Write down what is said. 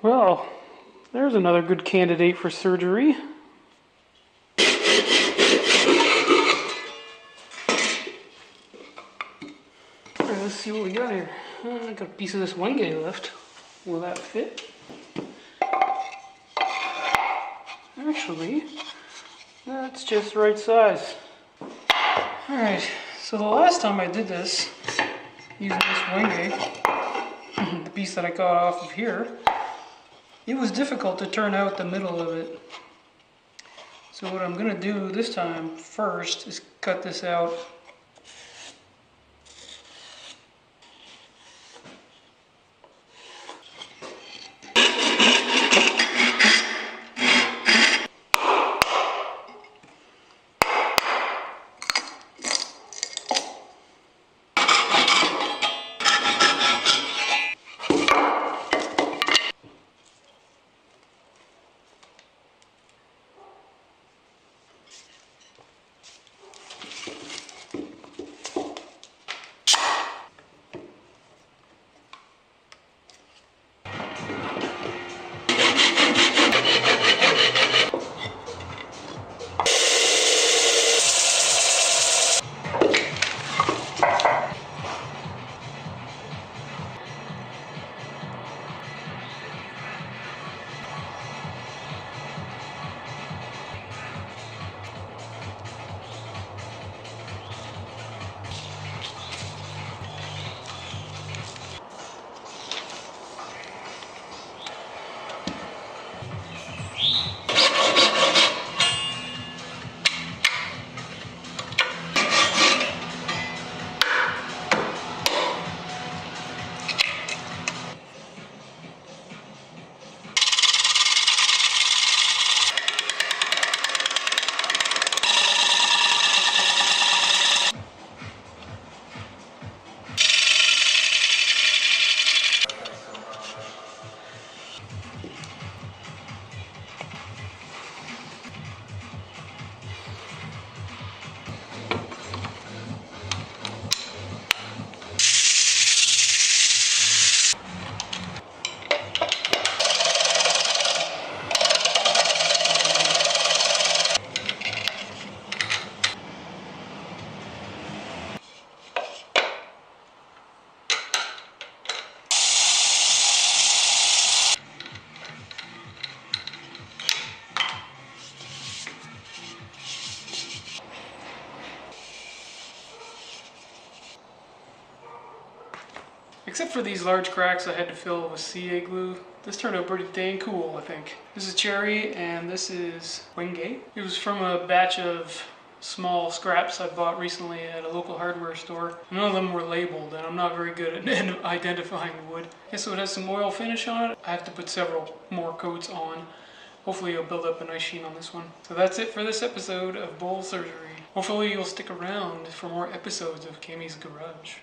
Well, there's another good candidate for surgery. Alright, let's see what we got here. I got a piece of this wenge left. Will that fit? Actually, that's just the right size. Alright, so the last time I did this, using this wenge, the piece that I got off of here, it was difficult to turn out the middle of it. So what I'm going to do this time first is cut this out. Except for these large cracks I had to fill with CA glue, this turned out pretty dang cool, I think. This is cherry and this is wenge. It was from a batch of small scraps I bought recently at a local hardware store. None of them were labeled and I'm not very good at identifying the wood. Okay, so it has some oil finish on it. I have to put several more coats on. Hopefully it'll build up a nice sheen on this one. So that's it for this episode of bowl surgery. Hopefully you'll stick around for more episodes of Cammy's Garage.